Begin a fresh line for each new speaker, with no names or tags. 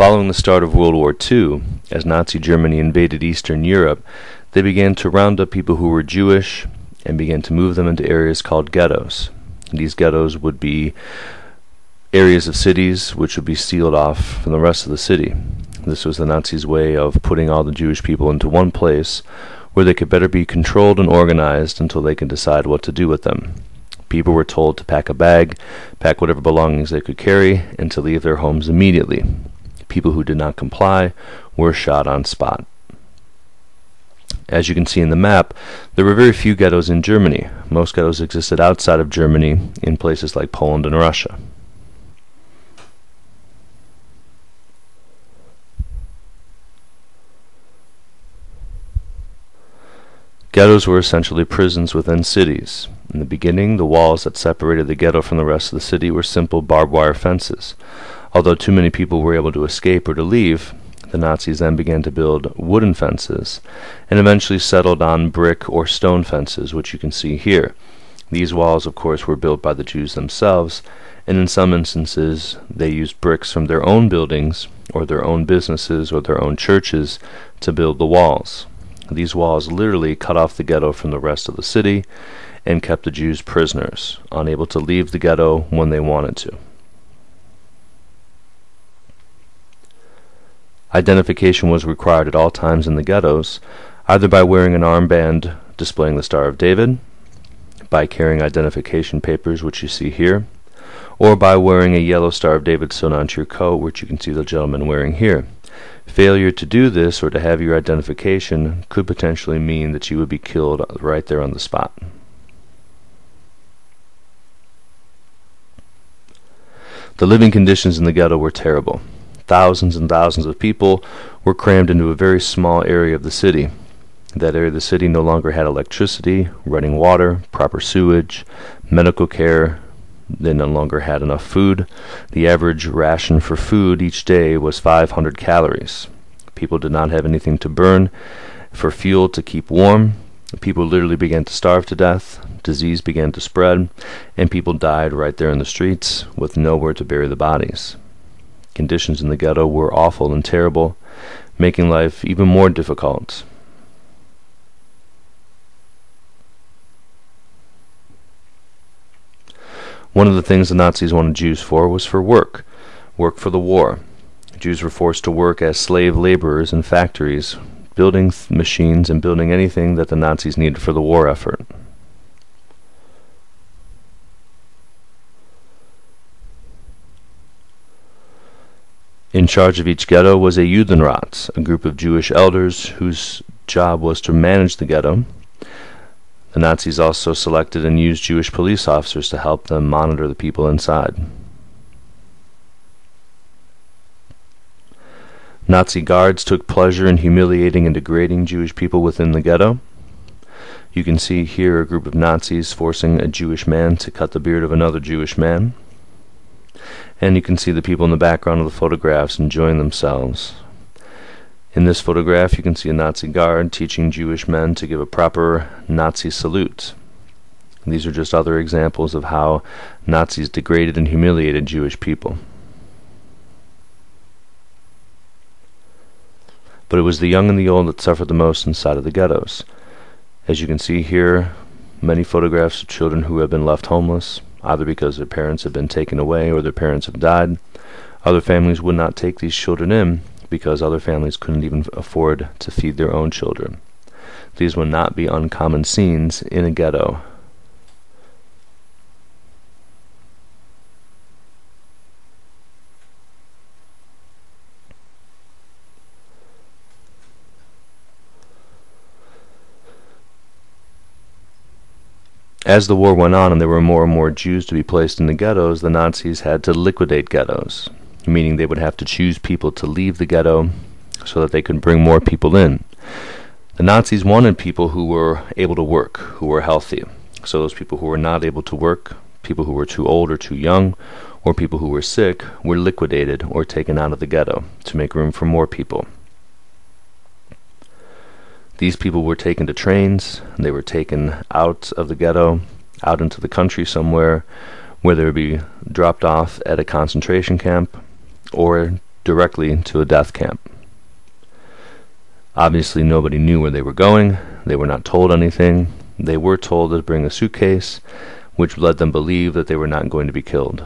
Following the start of World War II, as Nazi Germany invaded Eastern Europe, they began to round up people who were Jewish and began to move them into areas called ghettos. These ghettos would be areas of cities which would be sealed off from the rest of the city. This was the Nazis' way of putting all the Jewish people into one place where they could better be controlled and organized until they could decide what to do with them. People were told to pack a bag, pack whatever belongings they could carry, and to leave their homes immediately. People who did not comply were shot on spot. As you can see in the map, there were very few ghettos in Germany. Most ghettos existed outside of Germany in places like Poland and Russia. Ghettos were essentially prisons within cities. In the beginning, the walls that separated the ghetto from the rest of the city were simple barbed wire fences. Although too many people were able to escape or to leave, the Nazis then began to build wooden fences and eventually settled on brick or stone fences, which you can see here. These walls, of course, were built by the Jews themselves, and in some instances they used bricks from their own buildings or their own businesses or their own churches to build the walls. These walls literally cut off the ghetto from the rest of the city and kept the Jews prisoners, unable to leave the ghetto when they wanted to. Identification was required at all times in the ghettos, either by wearing an armband displaying the Star of David, by carrying identification papers, which you see here, or by wearing a yellow Star of David sewn onto your coat, which you can see the gentleman wearing here. Failure to do this or to have your identification could potentially mean that you would be killed right there on the spot. The living conditions in the ghetto were terrible. Thousands and thousands of people were crammed into a very small area of the city. That area of the city no longer had electricity, running water, proper sewage, medical care. They no longer had enough food. The average ration for food each day was 500 calories. People did not have anything to burn for fuel to keep warm. People literally began to starve to death. Disease began to spread, and people died right there in the streets with nowhere to bury the bodies. Conditions in the ghetto were awful and terrible, making life even more difficult. One of the things the Nazis wanted Jews for was for work for the war. Jews were forced to work as slave laborers in factories, building machines and building anything that the Nazis needed for the war effort. In charge of each ghetto was a Judenrat, a group of Jewish elders whose job was to manage the ghetto. The Nazis also selected and used Jewish police officers to help them monitor the people inside. Nazi guards took pleasure in humiliating and degrading Jewish people within the ghetto. You can see here a group of Nazis forcing a Jewish man to cut the beard of another Jewish man. And you can see the people in the background of the photographs enjoying themselves. In this photograph, you can see a Nazi guard teaching Jewish men to give a proper Nazi salute. These are just other examples of how Nazis degraded and humiliated Jewish people. But it was the young and the old that suffered the most inside of the ghettos. As you can see here, many photographs of children who have been left homeless, either because their parents have been taken away or their parents have died. Other families would not take these children in because other families couldn't even afford to feed their own children. These would not be uncommon scenes in a ghetto. As the war went on and there were more and more Jews to be placed in the ghettos, the Nazis had to liquidate ghettos, meaning they would have to choose people to leave the ghetto so that they could bring more people in. The Nazis wanted people who were able to work, who were healthy. So those people who were not able to work, people who were too old or too young, or people who were sick, were liquidated or taken out of the ghetto to make room for more people. These people were taken to trains, and they were taken out of the ghetto, out into the country somewhere, where they would be dropped off at a concentration camp, or directly to a death camp. Obviously, nobody knew where they were going. They were not told anything. They were told to bring a suitcase, which led them believe that they were not going to be killed.